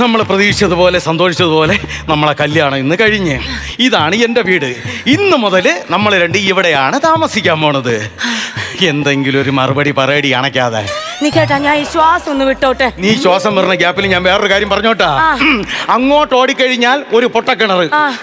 നമ്മൾ പ്രതീക്ഷിച്ചതുപോലെ സന്തോഷിച്ചതുപോലെ നമ്മളെ കല്യാണം ഇന്ന് കഴിഞ്ഞ്. ഇതാണ് എൻ്റെ വീട്. ഇന്ന് മുതൽ നമ്മൾ രണ്ട് ഇവിടെയാണ് താമസിക്കാൻ പോണത്. എന്തെങ്കിലും ഒരു മറുപടി പറയടി അണയ്ക്കാതെ. നീ കേട്ടാ, ഞാൻ ഈ ശ്വാസം ഒന്ന് വിട്ടോട്ടെ. നീ ശ്വാസം വരുന്ന ഗ്യാപ്പിൽ ഞാൻ വേറൊരു കാര്യം പറഞ്ഞോട്ടാ. അങ്ങോട്ട് ഓടിക്കഴിഞ്ഞാൽ ഒരു പൊട്ടക്കിണർ,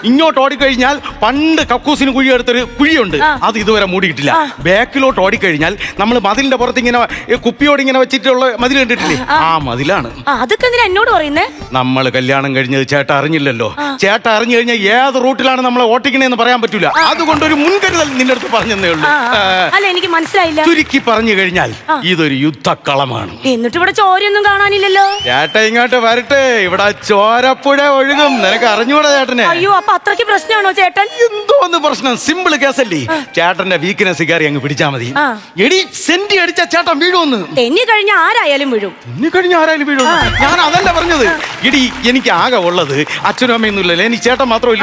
ഇങ്ങോട്ട് ഓടിക്കഴിഞ്ഞാൽ പണ്ട് കക്കൂസിന് കുഴിയെടുത്തൊരു കുഴിയുണ്ട്, അത് ഇതുവരെ മൂടിയിട്ടില്ല. ബാക്കിലോട്ട് ഓടിക്കഴിഞ്ഞാൽ നമ്മൾ മതിലിന്റെ പുറത്ത് ഇങ്ങനെ കുപ്പിയോട് ഇങ്ങനെ വെച്ചിട്ടുള്ള മതിൽ കണ്ടിട്ടില്ലേ, ആ മതിലാണ്. അതൊക്കെ എന്തിനാ എന്നോട് പറയുന്നേ? നമ്മൾ കല്യാണം കഴിഞ്ഞത് ചേട്ട അറിഞ്ഞില്ലല്ലോ. ചേട്ട അറിഞ്ഞു കഴിഞ്ഞാൽ ഏത് റൂട്ടിലാണ് നമ്മളെ ഓട്ടിക്കണേന്ന് പറയാൻ പറ്റൂല. അതുകൊണ്ട് ഒരു മുൻകരുതൽ നിന്റെ അടുത്ത് പറഞ്ഞതേ ഉള്ളൂ. അല്ല, എനിക്ക് മനസ്സിലായില്ല. ചുരുക്കി പറഞ്ഞു കഴിഞ്ഞാൽ ഇതൊരു യുദ്ധക്കളമാണ്. എന്നിട്ട് ഇവിടെ ചോരയൊന്നും കാണാനില്ലല്ലോ. ചേട്ട ഇങ്ങോട്ട് വരട്ടെ, ഇവിടെ ചോരപ്പുഴ ഒഴുകും. നിനക്ക് അറിഞ്ഞൂടാ ചേട്ടനെ? അയ്യോ, അപ്പൊ അത്രയ്ക്ക് പ്രശ്നമാണോ ചേട്ടൻ? എന്തോന്ന് പ്രശ്നം? സിമ്പിൾ കേസല്ലേ. ചേട്ടന്റെ വീക്ക്നെസ് കയറി അങ്ങ് പിടിച്ചാ മതി. എടി സെന്റി അടിച്ച ചേട്ടൻ വീഴുമെന്ന്. തെന്നി കഴിഞ്ഞ ആരായാലും വീഴും. ആരായാലും വീഴും. ഞാൻ അതല്ല പറഞ്ഞത്. ഇടി എനിക്ക് ആകെ ഉള്ളത് അച്ഛനും അമ്മയൊന്നും ഇല്ലല്ലോ, എനിക്ക് ചേട്ടൻ മാത്രമല്ല.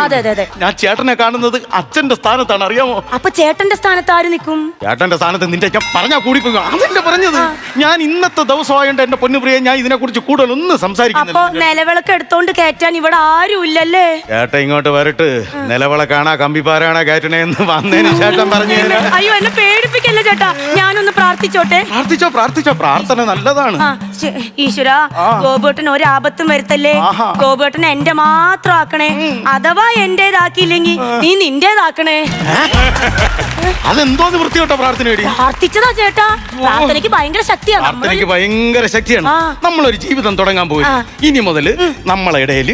ഞാൻ ചേട്ടനെ കാണുന്നത് അച്ഛന്റെ സ്ഥാനത്താണ്, അറിയാമോ? അപ്പൊ ചേട്ടന്റെ സ്ഥാനത്ത് ആര് നിൽക്കും? ചേട്ടന്റെ സ്ഥാനത്ത് നിന്റെ പറഞ്ഞാ കൂടി പോകും. അതല്ലേ പറഞ്ഞത്. ഞാൻ ഇന്നത്തെ ദിവസമായോണ്ട് എന്റെ പൊന്നുപ്രിയ ഞാൻ ഇതിനെ കുറിച്ച് കൂടുതൽ ഒന്നും സംസാരിക്കുന്നില്ല. അപ്പൊ നിലവിളക്ക് എടുത്തോണ്ട് കയറ്റാൻ ഇവിടെ ആരും ഇല്ലല്ലേ? ചേട്ട ഇങ്ങോട്ട് വരട്ട്. നിലവിളക്കാണാ കമ്പിപ്പാരാണോ കയറ്റണേന്ന് വന്നതിന് ശേഷം പറഞ്ഞു. അയ്യോ, എന്നെ പേടിപ്പിക്കല്ലേ ചേട്ടാ. ഞാനൊന്ന് പ്രാർത്ഥിച്ചോട്ടെ? പ്രാർത്ഥിച്ചോ. പ്രാർത്ഥന നല്ലതാണ്. ഈശ്വര, ഗോപേട്ടൻ ഒരാപത്തും വരുത്തല്ലേ. ഗോപേട്ടൻ എന്റെ മാത്രം ആക്കണേ. അഥവാ എന്റേതാക്കിയില്ലെങ്കിൽ നീ നിന്റേതാക്കണേ. അതെന്തോന്ന് വൃത്തിയോട്ടോ പ്രാർത്ഥന? പ്രാർത്ഥിച്ചതാ ചേട്ടാ. പ്രാർത്ഥനയ്ക്ക് ഭയങ്കര ശക്തിയാണ്. ഭയങ്കര ശക്തിയാണ്. നമ്മളൊരു ജീവിതം തുടങ്ങാൻ പോയി. ഇനി മുതല് നമ്മളെ ഇടയിൽ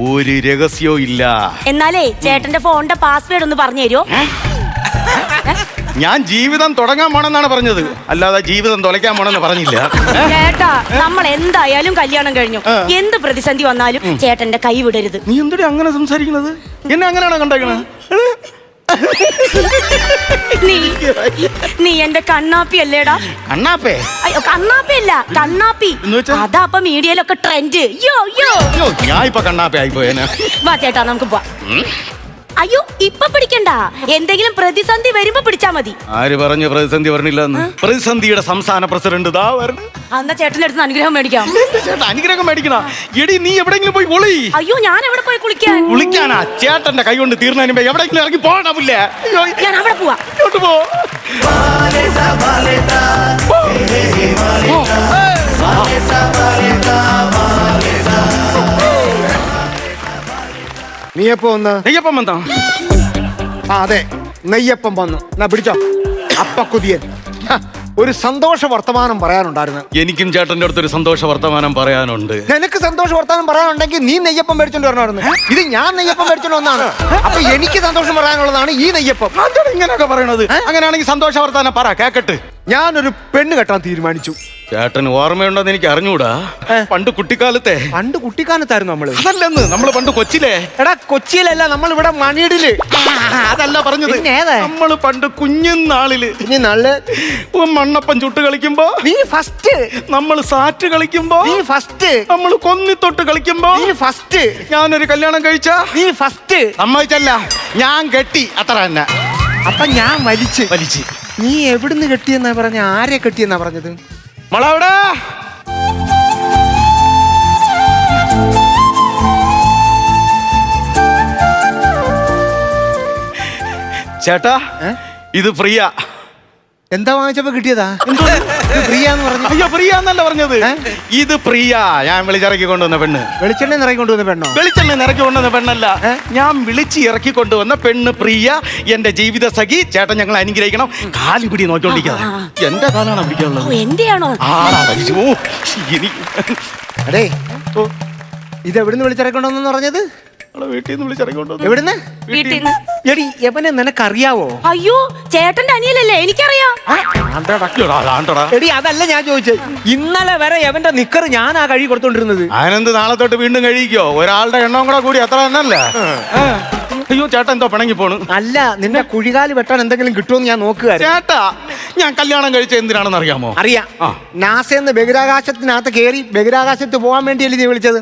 ഒരു രഹസ്യവും ഇല്ല. എന്നാലേ ചേട്ടന്റെ ഫോണിന്റെ പാസ്വേഡ് ഒന്ന് പറഞ്ഞു തരുമോ? ഞാൻ ജീവിതം തുടങ്ങാൻ പോണെന്നാണ് പറഞ്ഞത്, അല്ലാതെ ജീവിതം തുലയ്ക്കാൻ പോണെന്ന് പറഞ്ഞില്ല. ചേട്ടാ, നമ്മൾ എന്തായാലും കല്യാണം കഴിഞ്ഞു. എന്ത് പ്രതിസന്ധി വന്നാലും ചേട്ടന്റെ കൈ വിടരുത്. നീ എന്തിനാ അങ്ങനെ സംസാരിക്കുന്നത്? എന്നെ അങ്ങനെയാണോ കണ്ടേക്കണത്? നീ എന്റെ കണ്ണാപ്പി അല്ലേടാ? കണ്ണാപ്പേ? അയ്യോ, കണ്ണാപ്പി അല്ല, കണ്ണാപ്പി. അതാ അപ്പൊ മീഡിയയിലൊക്കെ ട്രെൻഡ്. ഞാൻ ഇപ്പൊ കണ്ണാപ്പി ആയിപ്പോയേനെ. വാ ചേട്ടാ, നമുക്ക് പോവാം. അയ്യോ, ഇപ്പൊ പിടിക്കണ്ട. എന്തെങ്കിലും പ്രതിസന്ധി വരുമ്പോ പിടിച്ചാ മതി. ആര് പറഞ്ഞു പ്രതിസന്ധി വരണില്ലെന്ന്? പ്രതിസന്ധിയുടെ സംസ്ഥാന പ്രസിഡന്റ് ദാ വരണം. എന്നാ ചേട്ടന്റെ അടുത്ത് അനുഗ്രഹം മേടിക്കാം. ചേട്ടാ, അനുഗ്രഹം മേടിക്കണ? എടി നീ എവിടെങ്കിലും പോയി കുളി. അയ്യോ, ഞാൻ എവിടെ പോയി കുളിക്കാനാ? ചേട്ടന്റെ കൈ കൊണ്ട് തീർന്നതിന് മുമ്പ് എവിടെങ്കിലും ഇറങ്ങി പോകണമില്ലേ? ഞാൻ അവിടെ പോവാ. ഇങ്ങോട്ട് പോ. നീയപ്പം വന്ന്? നെയ്യപ്പം വന്നോ? അതെ, നെയ്യപ്പം വന്നു. എന്നാ പിടിച്ചോ. അപ്പക്കുതിയൻ. ഒരു സന്തോഷ വർത്തമാനം പറയാനുണ്ടായിരുന്നു. എനിക്കും ചേട്ടന്റെ അടുത്തൊരു സന്തോഷ വർത്തമാനം പറയാനുണ്ട്. നിനക്ക് സന്തോഷ വർത്തമാനം പറയാനുണ്ടെങ്കിൽ നീ നെയ്യപ്പം മേടിച്ചോണ്ട് വരണമായിരുന്നു. ഇത് ഞാൻ നെയ്യപ്പം മേടിച്ചോണ്ട് വന്നാണ്. അപ്പൊ എനിക്ക് സന്തോഷം പറയാനുള്ളതാണ് ഈ നെയ്യപ്പം. ഇങ്ങനെയൊക്കെ പറയണത്? അങ്ങനെയാണെങ്കിൽ സന്തോഷ വർത്തമാനം പറ, കേക്കട്ട്. ഞാനൊരു പെണ്ണ് കെട്ടാൻ തീരുമാനിച്ചു. ചേട്ടന് ഓർമ്മയുണ്ടോന്ന് എനിക്ക് അറിഞ്ഞൂടാ. പണ്ട് കുട്ടിക്കാലത്തായിരുന്നു നമ്മള്. അതല്ലെന്ന്, നമ്മള് പണ്ട് കൊച്ചിലെ. എടാ, കൊച്ചിയിലല്ല, നമ്മൾ ഇവിടെ മണിയിടില്. അതല്ല പറഞ്ഞത്. നമ്മള് പണ്ട് കുഞ്ഞുനാളില് മണ്ണപ്പം ചുട്ട് കളിക്കുമ്പോ നീ ഫസ്റ്റ്, നമ്മൾ സാറ്റ് കളിക്കുമ്പോ നീ ഫസ്റ്റ്, നമ്മൾ കൊന്നിത്തൊട്ട് കളിക്കുമ്പോ നീ ഫസ്റ്റ്, ഞാനൊരു കല്യാണം കഴിച്ച നീ ഫസ്റ്റ്. സമ്മതിച്ചല്ല, ഞാൻ കെട്ടി, അത്ര തന്നെ. അപ്പൊ ഞാൻ വലിച്ച്. നീ എവിടുന്ന് കെട്ടിയെന്നാ പറഞ്ഞ? ആരെ കെട്ടിയെന്നാ പറഞ്ഞത്? മോളവിടെ ചേട്ടാ, ഇത് പ്രിയ. എന്താ വാങ്ങിച്ചപ്പോ കിട്ടിയതാ? പ്രിയാന്ന് പറഞ്ഞു. അയ്യോ, പ്രിയാന്നല്ല പറഞ്ഞത്. ഇത് പ്രിയ, ഞാൻ വിളിച്ചിറക്കി കൊണ്ടുവന്ന പെണ്ണ്. വെളിച്ചെണ്ണ ഇറക്കി കൊണ്ടുവന്ന പെണ്ണോ? വെളിച്ചെണ്ണ ഇറക്കി കൊണ്ടുവന്ന പെണ്ണല്ല, ഞാൻ വിളിച്ച് ഇറക്കി കൊണ്ടുവന്ന പെണ്ണ് പ്രിയ, എന്റെ ജീവിത സഖി. ചേട്ടൻ ഞങ്ങൾ അനുഗ്രഹിക്കണം. കാലി പിടി നോക്കിക്കൊണ്ടിരിക്കുക. എന്റെ കാലാണ് പിടിക്കാനുള്ളത്. എന്റെയാണോ? അടേ, ഇത് എവിടുന്ന് വിളിച്ചിറക്കൊണ്ടെന്ന് പറഞ്ഞത്? വീട്ടിൽ നിന്ന് വിളിച്ചിറക്കി. എവിടുന്ന്? വീട്ടിൽ നിന്ന്. എടി, എവനെ നിനക്കറിയാവോ? അയ്യോ, ചേട്ടന്റെ അനിയനല്ലേ, എനിക്കറിയാം. എടി, അതല്ല ഞാൻ ചോദിച്ചത്. ഇന്നലെ വരെ എവന്റെ നിക്കറ് ഞാനാ കഴുകി കൊടുത്തോണ്ടിരുന്നത്. അതിനെന്ത് നാളെ തൊട്ട് വീണ്ടും കഴിക്കോ? ഒരാളുടെ എണ്ണം കൂടെ കൂടി അത്ര തന്നെയല്ലേ? അയ്യോ, ചേട്ടാ എന്തോ പിണങ്ങി പോണു. അല്ല, നിന്റെ കുഴികാല് വെട്ടാൻ എന്തെങ്കിലും കിട്ടുമെന്ന് ഞാൻ നോക്കുക. ചേട്ടാ, ഞാൻ കല്യാണം കഴിച്ച എന്തിനാണെന്ന് അറിയാമോ? അറിയാം. നാസയെന്ന് ബഹിരാകാശത്തിനകത്ത് കയറി ബഹിരാകാശത്ത് പോകാൻ വേണ്ടിയല്ലേ നീ വിളിച്ചത്?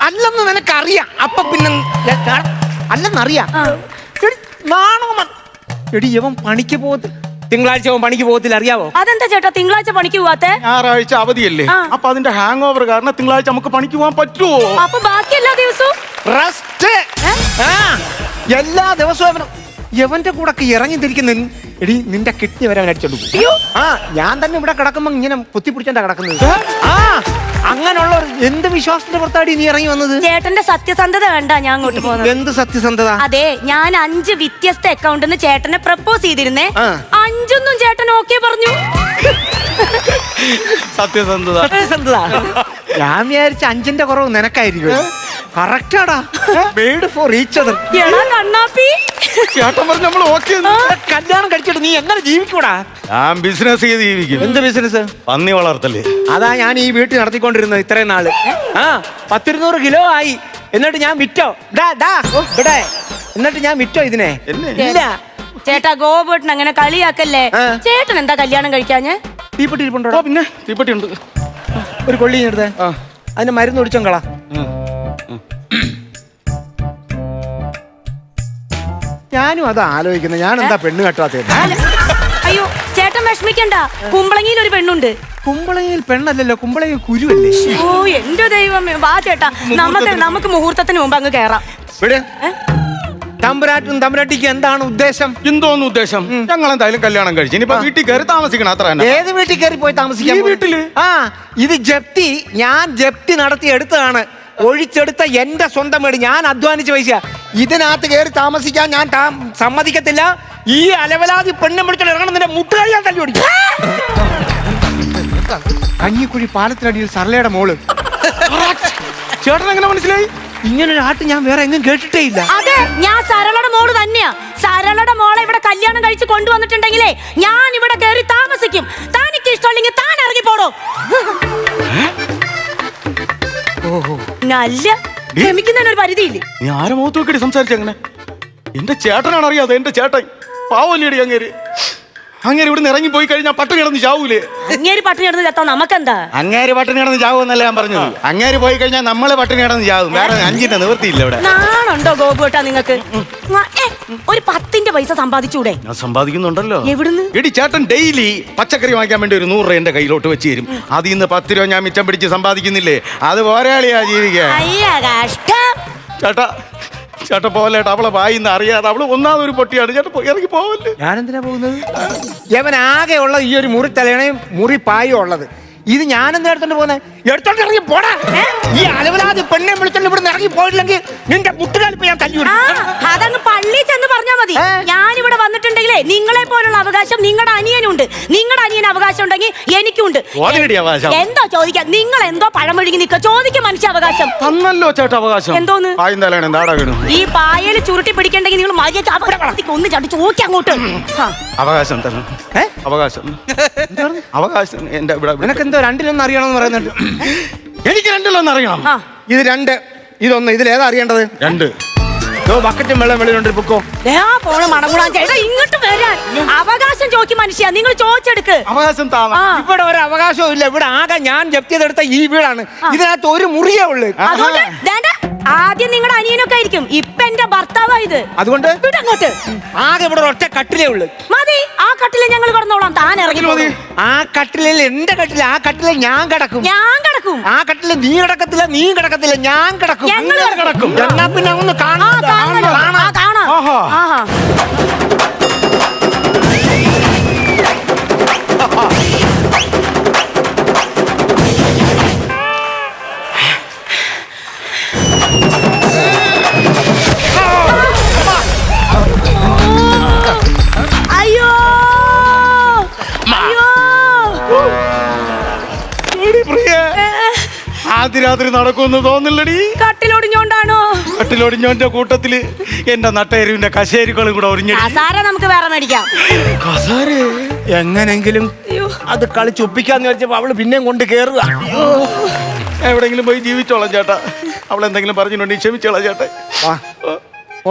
അല്ലെന്ന് നിനക്കറിയാം. അപ്പൊ പിന്നെ അല്ലെന്നറിയാം. എടി, ഇവൻ പണിക്ക് തിങ്കളാഴ്ച അവൻ പണിക്ക് പോകത്തില്ല, അറിയാവോ? അതെന്താ ചേട്ടാ തിങ്കളാഴ്ച പണിക്ക് പോവാത്തെ? ഞായറാഴ്ച അവധിയല്ലേ, അപ്പൊ അതിന്റെ ഹാങ് ഓവർ കാരണം തിങ്കളാഴ്ച നമുക്ക് പണിക്ക് പോകാൻ പറ്റുമോ? അപ്പൊ ബാക്കി എല്ലാ ദിവസവും റെസ്റ്റ്. എല്ലാ ദിവസവും എവന്റെ കൂടെ ഇറങ്ങി തിരിക്കുന്ന എടി നിന്റെ കിഡ്നി വരെ അവൻ അടിച്ചോണ്ട് പോകും. ഞാൻ തന്നെ ഇവിടെ കിടക്കുമ്പോ ഇങ്ങനെ കുത്തിപ്പിടിച്ചാ കിടക്കുന്നത്. അങ്ങനെയുള്ള എന്ത് വിശ്വാസത്തിന്റെ പുറത്താടി നീ ഇറങ്ങി വന്നത്? ചേട്ടന്റെ സത്യസന്ധത വേണ്ട ഞാൻ അങ്ങോട്ട് പോകുന്നത്. എന്ത് സത്യസന്ധത? അതെ, ഞാൻ 5 വ്യത്യസ്ത അക്കൗണ്ടിന് ചേട്ടനെ പ്രപ്പോസ് ചെയ്തിരുന്നേ. 5 ചേട്ടൻ ഓക്കെ പറഞ്ഞു. സത്യസന്ധത. ഞാൻ വിചാരിച്ച 5ന്റെ കുറവ് നിനക്കായിരിക്കും. കറക്റ്റാടാ, മെയ്ഡ് ഫോർ ഈച്ച് അതർ. കണ്ണാപ്പി ചേട്ടൻ പറഞ്ഞു നമ്മൾ ഓക്കെ. കല്യാണം കഴിച്ചിട്ട് നീ എങ്ങനെ ജീവിക്കൂടാ? ഞാൻ ബിസിനസ് ചെയ്ത് ജീവിക്കും. എന്ത് ബിസിനസ്? പന്നി വളർത്തല്ലേ. അതാ ഞാൻ ഈ വീട്ടിൽ നടത്തിക്കൊണ്ടിരുന്നത് ഇത്രയും നാള്. 100-200 കിലോ ആയി. എന്നിട്ട് ഞാൻ വിറ്റോ ഇവിടെ, എന്നിട്ട് ഞാൻ വിറ്റോ ഇതിനെ? ഇല്ല. ചേട്ടാ ഗോപേട്ടൻ അങ്ങനെ കളിയാക്കല്ലേ. ചേട്ടൻ എന്താ കല്യാണം കഴിക്കാഞ്ഞ്? തീപ്പെട്ടി ഇരിപ്പുണ്ടോ? പിന്നെ തീപ്പെട്ടി ഉണ്ട്. ഒരു കൊള്ളി എടുത്തേ, അതിന് മരുന്ന് ഒടിച്ചോങ്കളാ. ഞാനും അത് ആലോചിക്കുന്നത്, ഞാൻ എന്താ പെണ്ണ് കെട്ടാത്തത്? അയ്യോ ചേട്ടൻ വിഷമിക്കണ്ട, കുമ്പളങ്ങിയിൽ ഒരു പെണ്ണുണ്ട്. കുമ്പളങ്ങിയിൽ പെണ്ണല്ലല്ലോ, കുമ്പളങ്ങി കുരുവല്ലേ. ഓ എന്റെ ദൈവമേ, വാ ചേട്ടാ നമുക്ക് മുഹൂർത്തത്തിന് മുമ്പ് അങ്ങ് കേറാം. തമ്പുരാട്ടും തമ്പുരാട്ടിക്ക് എന്താണ് ഉദ്ദേശം? എന്തോന്ന് ഉദ്ദേശം? ഞങ്ങൾ എന്തായാലും കല്യാണം കഴിച്ചു, ഇനിയിപ്പോ വീട്ടിൽ കയറി താമസിക്കണം, അത്ര തന്നെ. ഏത് വീട്ടിൽ കയറി പോയി താമസിക്കാൻ? വീട്ടില്. ഇത് ജപ്തി, ഞാൻ ജപ്തി നടത്തി എടുത്തതാണ്. ഒഴിച്ചെടുത്ത എന്റെ സ്വന്തം വീട്, ഞാൻ അധ്വാനിച്ച പൈസ. ഇതിനകത്ത് കയറി താമസിക്കാൻ ഞാൻ സമ്മതിക്കത്തില്ല. ഈ അലവലാതി പെണ്ണും വിളിച്ചിട്ട് ഇറങ്ങണം, നിന്റെ മുട്ടുകാരി ഞാൻ തല്ലി ഓടിക്കും. കഞ്ഞിക്കുഴി പാലത്തിനടിയിൽ സർലയുടെ മോള്. ചേട്ടൻ എങ്ങനെ മനസ്സിലായി? ഇങ്ങനൊരു ആട്ട് ഞാൻ വേറെ എങ്ങും കേട്ടിട്ടേ ഇല്ല. അതെ, ഞാൻ സരളയുടെ മോള് തന്നെയാ. സരളയുടെ മോളെ ഇവിടെ കല്യാണം കഴിച്ച് കൊണ്ടുവന്നിട്ടുണ്ടെങ്കിലേ ഞാൻ ഇവിടെ കയറി താമസിക്കും. താനിക്ക് ഇഷ്ടമല്ലെങ്കിൽ താൻ ഇറങ്ങി പോടോ. നല്ല ക്ഷമിക്കുന്നതിനൊരു പരിധിയില്ലേ? നീ ആരെ മുഖത്ത് നോക്കിയിട്ട് സംസാരിച്ചങ്ങനെ? എന്റെ ചേട്ടനാണ് അറിയാതെ, എന്റെ ചേട്ടൻ പാവല്ലേടി. അങ്ങേര് ഇവിടെ ഇറങ്ങി പോയി കഴിഞ്ഞാൽ പട്ടിണി കിടന്ന് ചാവൂലേ? അങ്ങേര് പട്ടിണി കിടന്ന് ചത്താ നമുക്കെന്താ? അങ്ങേര് പട്ടിണി കിടന്ന് ചാവൂന്നല്ല ഞാൻ പറഞ്ഞത്. അങ്ങേര് പോയി കഴിഞ്ഞാൽ നമ്മള് പട്ടിണി കിടന്ന് ചാവും. വേറെ 5ന്റെ നിവൃത്തിയില്ല ഇവിടെ. നാണുണ്ടോ ഗോപുട്ടാ നിങ്ങൾക്ക്? ഒരു 10ന്റെ പൈസ സമ്പാദിച്ചൂടെ? ഞാൻ സമ്പാദിക്കുന്നുണ്ടല്ലോ. എവിടുന്ന്? എടി ചേട്ടൻ ഡെയിലി പച്ചക്കറി വാങ്ങിക്കാൻ വേണ്ടി ഒരു 100 രൂപ എന്റെ കയ്യിലോട്ട് വെച്ച് തരും. അതിൽ നിന്ന് 10 രൂപ ഞാൻ മിച്ചം പിടിച്ച് സമ്പാദിക്കുന്നില്ലേ? അത് പോരാളിയാ ജീവിക്കാൻ. ചേട്ടാ ചേട്ടാ പോലേട്ടാ, അവളെ വായിന്ന് അറിയാതെ അവള് ഒന്നാമതൊരു പൊട്ടിയാണ്. ചേട്ടാ ഇറങ്ങി പോവല്ലേ. ഞാൻ എന്തിനാ പോകുന്നത്? യവൻ ആകെ ഉള്ളത് ഈ ഒരു മുറി തലയണയും മുറി പായും ഉള്ളത്. ഇത് ഞാൻ എന്താ എടുത്തോണ്ട് പോകുന്നത്? എടുത്തോണ്ട് ഇറങ്ങി പോടാ. ഈ അലവലാതി പെണ്ണെ വിളിച്ചോണ്ട് ഇവിടെ ഇറങ്ങി പോയില്ലെങ്കിൽ നിന്റെ മുട്ടുകാലിപ്പോ ഞാൻ തല്ലി. അതങ്ങ് പള്ളി ചെന്ന് പറഞ്ഞാ മതി. ഞാനിവിടെ വന്നിട്ടുണ്ടെങ്കിലേ നിങ്ങളെ പോലുള്ള അവകാശം നിങ്ങളുടെ അനിയനുണ്ട്. നിങ്ങളുടെ അനിയന് അവകാശം ഉണ്ടെങ്കിൽ എനിക്കുണ്ട്. എന്തോ ചോദിക്കാം? നിങ്ങൾ എന്തോ പഴമൊഴുകി നിൽക്കുക. ചോദിക്കും മനുഷ്യ അവകാശം. തന്നല്ലോ ചേട്ടാ അവകാശം. എന്തോന്ന്? ഈ പായൽ ചുരുട്ടി പിടിക്കണ്ടെങ്കിൽ നിങ്ങൾ ഒന്ന് ചാട്ടി ചോദിക്കാം അങ്ങോട്ട്. അവകാശം തന്നെ. അവകാശം അവകാശം എന്റെ ഇവിടെ. നിനക്കെന്തോ രണ്ടിലൊന്നും അറിയണമെന്ന് പറയുന്നുണ്ട്. എനിക്ക് രണ്ടിലൊന്നും അറിയണം. ഇത് 2, ഇതൊന്ന്. ഇതിലേതാ അറിയേണ്ടത്? 2. ബക്കറ്റും വെള്ളം വെളിയിലുണ്ട്. പൊക്കോ പോണ മണകുളാൻ ചേട്ടാ, ഇങ്ങോട്ട് വരാൻ. അവകാശം ചോദിക്കും മനുഷ്യ, നിങ്ങൾ ചോദിച്ചെടുക്ക്. അവകാശം ഇവിടെ ഒരു അവകാശവും ഇല്ല. ഇവിടെ ആകെ ഞാൻ ജപ്തി ചെയ്തെടുത്ത ഈ വീടാണ്. ഇതിനകത്ത് ഒരു മുറിയേ ഉള്ളു. അതുകൊണ്ട് ആദ്യം നിങ്ങളുടെ അനിയനൊക്കെ ആയിരിക്കും, ഇപ്പൊ എന്റെ ഭർത്താവാ ഇത്. അതുകൊണ്ട് അങ്ങോട്ട് ആകെ ഇവിടെ ഒറ്റ കട്ടിലേ ഉള്ളു. മതി, ആ കട്ടിലെ ഞങ്ങൾ കിടന്നോളാം. താൻ ഇറങ്ങി. ആ കട്ടിലിൽ എന്റെ കട്ടില, ആ കട്ടിലെ ഞാൻ കിടക്കും. ആ കട്ടില് നീ കിടക്കത്തില്ല, നീ കിടക്കത്തില്ല, ഞാൻ കിടക്കും. കിടക്കും. എന്നാ പിന്നെ ഒന്ന് കാണാം. അയ്യോ ആദ്യ രാത്രി നടക്കുമെന്ന് തോന്നില്ലടി. കട്ടിലൊടിഞ്ഞോണ്ടാണോ? കട്ടിലൊടിഞ്ഞോന്റെ കൂട്ടത്തില് എന്റെ നട്ടയരുവിന്റെ കശേരികളും കൂടെ ഒരിഞ്ഞു. നമുക്ക് വേറെ മേടിക്കാം. എങ്ങനെങ്കിലും അത് കളിച്ചൊപ്പിക്കാന്ന് വിചാരിച്ചപ്പോ അവള് പിന്നെയും കൊണ്ട് കേറുക. എവിടെങ്കിലും പോയി ജീവിച്ചോളാം ചേട്ടാ. അവളെന്തെങ്കിലും പറഞ്ഞിട്ടുണ്ടെങ്കിൽ ക്ഷമിച്ചോളാം ചേട്ടാ.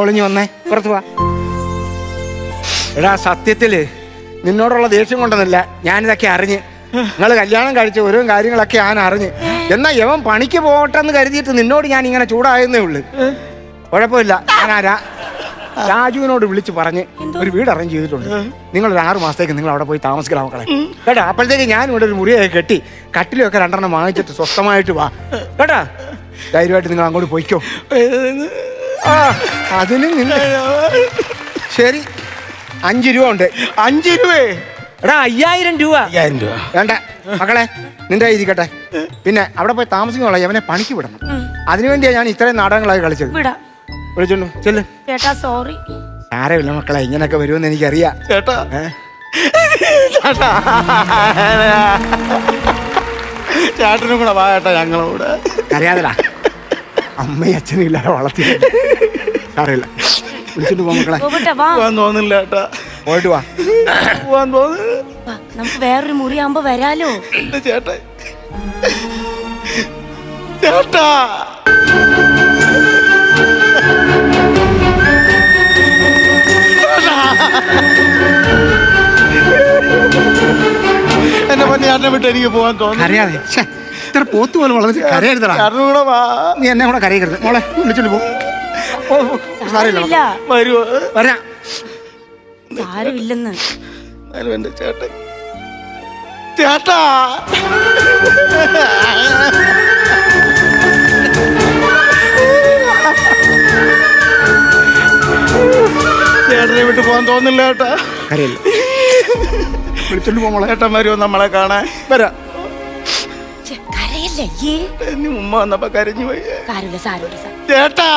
ഒളിഞ്ഞു വന്നേ, പുറത്തു വാ. എടാ സത്യത്തില് നിന്നോടുള്ള ദേഷ്യം കൊണ്ടൊന്നല്ല, ഞാനിതൊക്കെ അറിഞ്ഞ്. നിങ്ങൾ കല്യാണം കഴിച്ച ഓരോ കാര്യങ്ങളൊക്കെ ഞാൻ അറിഞ്ഞ്. എന്നാ യവൻ പണിക്ക് പോകട്ടെന്ന് കരുതിയിട്ട് നിന്നോട് ഞാൻ ഇങ്ങനെ ചൂടായെന്നേ ഉള്ളു. കുഴപ്പമില്ല, ഞാൻ ആരാ രാജുവിനോട് വിളിച്ച് പറഞ്ഞ് ഒരു വീട് അറേഞ്ച് ചെയ്തിട്ടുണ്ട്. നിങ്ങൾ ഒരു 6 മാസത്തേക്ക് നിങ്ങൾ അവിടെ പോയി താമസിക്കണം മക്കളെ കേട്ടാ. അപ്പോഴത്തേക്ക് ഞാൻ ഇവിടെ ഒരു മുറിയൊക്കെ കെട്ടി കട്ടിലൊക്കെ 2 വാങ്ങിച്ചിട്ട് സ്വസ്ഥമായിട്ട് വാ കേട്ടാ. ധൈര്യമായിട്ട് നിങ്ങൾ അങ്ങോട്ട് പോയിക്കോ. ആ അതിന് ശരി 5 രൂപ ഉണ്ട്. 5 രൂപ? എടാ 5000 രൂപ. 5000 രൂപ വേണ്ട മക്കളെ, നിന്റെ ഇരിക്കട്ടെ. പിന്നെ അവിടെ പോയി താമസിക്കാനുള്ള അവനെ പണിക്ക് വിടണം. അതിനുവേണ്ടിയാണ് ഞാൻ ഇത്രയും നാടകങ്ങളായി കളിച്ചത്. വിളിച്ചോണ്ടു ചെല്ല്. ചേട്ടാ സോറി. സാരമില്ല മക്കളെ, ഇങ്ങനെയൊക്കെ വരുമെന്ന് എനിക്കറിയാം. ചേട്ടാ ചേട്ടനും കൂടെ വാ ചേട്ടാ ഞങ്ങളോട്. അറിയാതടാ, അമ്മയും അച്ഛനും ഇല്ലാതെ വളർത്തി. സാരമില്ല, വിളിച്ചോണ്ട് പോ മക്കളെ. പോവാൻ തോന്നില്ല ചേട്ടാ. പോയിട്ട് വാ. പോവാൻ തോന്നുന്നു. നമുക്ക് വേറൊരു മുറിയാകുമ്പോ വരാലോ. ചേട്ടാ ചേട്ടാ എന്നെ പറഞ്ഞ ചേട്ടനെ വിട്ട് എനിക്ക് പോവാൻ തോന്നുന്നു. അറിയാതെ ഇത്ര പോത്ത് പോലെ വളർത്തി കരയരുതടാ. ചേട്ടനും കൂടെ വാ. നീ എന്നെ കൂടെ കരയരുത് മോളെ. വിളിച്ചോണ്ട് പോ. സാരമില്ല, വരുവോ? വരാം. സാരമില്ലെന്ന്. എന്റെ ചേട്ടൻ ചേട്ടാ ചേട്ടനെ വിട്ട് പോകാൻ തോന്നില്ല ചേട്ടാ. കരയില്ല, വിളിച്ചോണ്ട് പോ മോളെ. ചേട്ടൻ വരുമോ നമ്മളെ കാണാൻ? വരാം. കരയല്ലേ ഉമ്മ വന്നപ്പോ കരഞ്ഞു പോയി. സാരമില്ല സാരമില്ല. ചേട്ടാ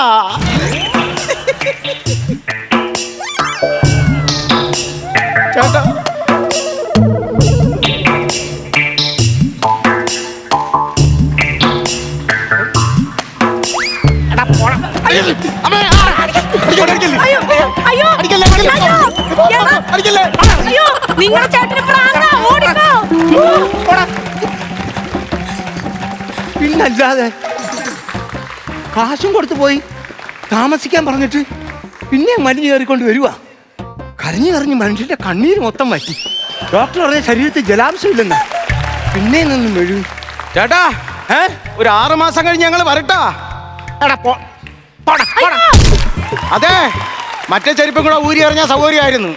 ചേട്ടാ നിങ്ങളുടെ ചേട്ടന് പ്രാന്താ, ഓടിക്കോ. പിന്നല്ലാതെ കാശും കൊടുത്തു പോയി താമസിക്കാൻ പറഞ്ഞിട്ട് പിന്നെ മലിഞ്ഞ് കയറിക്കൊണ്ട് വരുവാ. കരഞ്ഞു കരഞ്ഞ് മനുഷ്യന്റെ കണ്ണീര് മൊത്തം മാറ്റി. ഡോക്ടർ പറഞ്ഞ ശരീരത്തിൽ ജലാംശം ഇല്ലെന്ന്. പിന്നെ നിന്നും മെഴു. ചേട്ടാ ഒരു 6 മാസം കഴിഞ്ഞ് ഞങ്ങൾ വരട്ടാ. അതെ, മറ്റേ ചെരുപ്പും കൂടെ ഊരി എറിഞ്ഞാൽ സൗകര്യമായിരുന്നു.